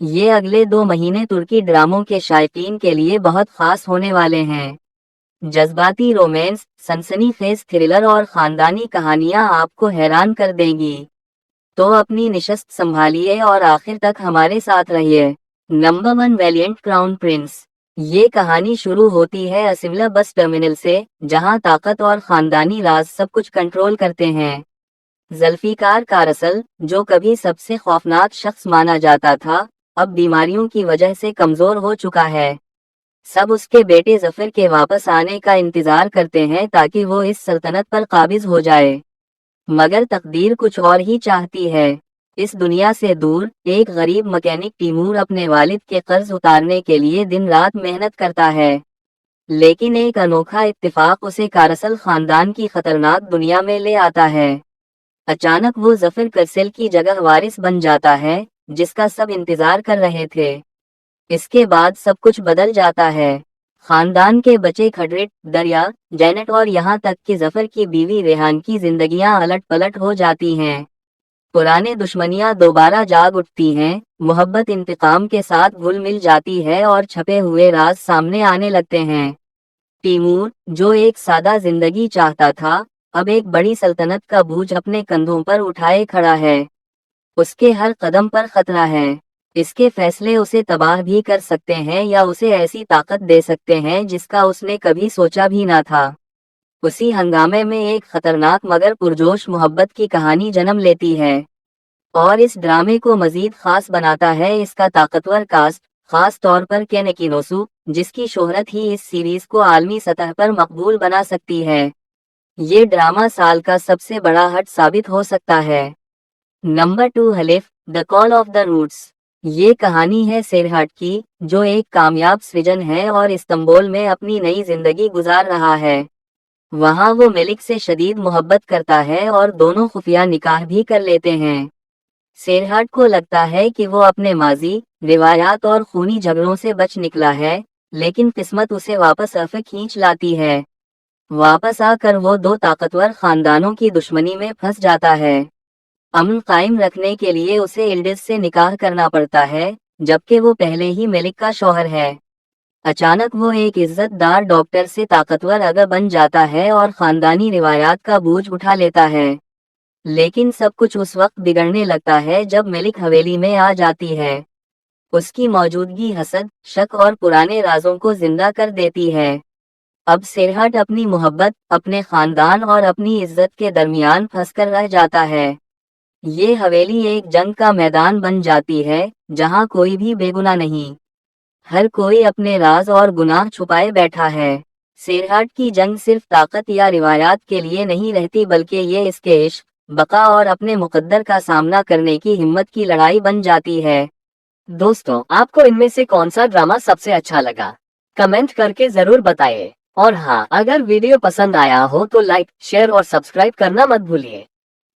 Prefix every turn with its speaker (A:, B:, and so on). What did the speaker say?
A: یہ اگلے 2 مہینے ترکی ڈراموں کے شائقین کے لیے بہت خاص ہونے والے ہیں۔ جذباتی رومانس، سنسنی خیز تھرلر اور خاندانی کہانیاں آپ کو حیران کر دیں گی۔ تو اپنی نشست سنبھالیے اور آخر تک ہمارے ساتھ رہیے۔ Number 1، Valiant Crown Prince. یہ کہانی شروع ہوتی ہے اسملہ بس ٹرمینل سے، جہاں طاقت اور خاندانی راز سب کچھ کنٹرول کرتے ہیں۔ ذوالفقار کارسل، جو کبھی سب سے خوفناک شخص مانا جاتا تھا، اب بیماریوں کی وجہ سے کمزور ہو چکا ہے۔ سب اس کے بیٹے ظفر کے واپس آنے کا انتظار کرتے ہیں تاکہ وہ اس سلطنت پر قابض ہو جائے، مگر تقدیر کچھ اور ہی چاہتی ہے۔ اس دنیا سے دور، ایک غریب مکینک تیمور اپنے والد کے قرض اتارنے کے لیے دن رات محنت کرتا ہے، لیکن ایک انوکھا اتفاق اسے کارسل خاندان کی خطرناک دنیا میں لے آتا ہے۔ اچانک وہ ظفر کارسل کی جگہ وارث بن جاتا ہے، جس کا سب انتظار کر رہے تھے۔ اس کے بعد سب کچھ بدل جاتا ہے۔ خاندان کے بچے خڈرٹ، دریا، جینٹ اور یہاں تک کہ ظفر کی بیوی ریحان کی زندگیاں الٹ پلٹ ہو جاتی ہیں۔ پرانے دشمنیاں دوبارہ جاگ اٹھتی ہیں، محبت انتقام کے ساتھ گھل مل جاتی ہے اور چھپے ہوئے راز سامنے آنے لگتے ہیں۔ تیمور، جو ایک سادہ زندگی چاہتا تھا، اب ایک بڑی سلطنت کا بوجھ اپنے کندھوں پر اٹھائے کھڑا ہے۔ اس کے ہر قدم پر خطرہ ہے۔ اس کے فیصلے اسے تباہ بھی کر سکتے ہیں یا اسے ایسی طاقت دے سکتے ہیں جس کا اس نے کبھی سوچا بھی نہ تھا۔ اسی ہنگامے میں ایک خطرناک مگر پرجوش محبت کی کہانی جنم لیتی ہے، اور اس ڈرامے کو مزید خاص بناتا ہے اس کا طاقتور کاسٹ، خاص طور پر کین اکینوسو، جس کی شہرت ہی اس سیریز کو عالمی سطح پر مقبول بنا سکتی ہے۔ یہ ڈرامہ سال کا سب سے بڑا ہٹ ثابت ہو سکتا ہے۔ Number 2، Halef, the call of the roots. یہ کہانی ہے سیرہٹ کی، جو ایک کامیاب سرجن ہے اور استنبول میں اپنی نئی زندگی گزار رہا ہے۔ وہاں وہ ملک سے شدید محبت کرتا ہے اور دونوں خفیہ نکاح بھی کر لیتے ہیں۔ سیرہٹ کو لگتا ہے کہ وہ اپنے ماضی، روایات اور خونی جھگڑوں سے بچ نکلا ہے، لیکن قسمت اسے واپس افق کھینچ لاتی ہے۔ واپس آ کر وہ 2 طاقتور خاندانوں کی دشمنی میں پھنس جاتا ہے۔ امن قائم رکھنے کے لیے اسے ایلڈس سے نکاح کرنا پڑتا ہے، جبکہ وہ پہلے ہی ملک کا شوہر ہے۔ اچانک وہ ایک عزت دار ڈاکٹر سے طاقتور اگا بن جاتا ہے اور خاندانی روایات کا بوجھ اٹھا لیتا ہے۔ لیکن سب کچھ اس وقت بگڑنے لگتا ہے جب ملک حویلی میں آ جاتی ہے۔ اس کی موجودگی حسد، شک اور پرانے رازوں کو زندہ کر دیتی ہے۔ اب سیرہٹ اپنی محبت، اپنے خاندان اور اپنی عزت کے درمیان پھنس کر رہ جاتا ہے۔ یہ حویلی ایک جنگ کا میدان بن جاتی ہے، جہاں کوئی بھی بے گناہ نہیں، ہر کوئی اپنے راز اور گناہ چھپائے بیٹھا ہے۔ سیرہٹ کی جنگ صرف طاقت یا روایات کے لیے نہیں رہتی، بلکہ یہ اس کے عشق، بقا اور اپنے مقدر کا سامنا کرنے کی ہمت کی لڑائی بن جاتی ہے۔
B: دوستوں، آپ کو ان میں سے کون سا ڈرامہ سب سے اچھا لگا؟ کمنٹ کر کے ضرور بتائیں۔ اور ہاں، اگر ویڈیو پسند آیا ہو تو لائک، شیئر اور سبسکرائب کرنا مت بھولیے۔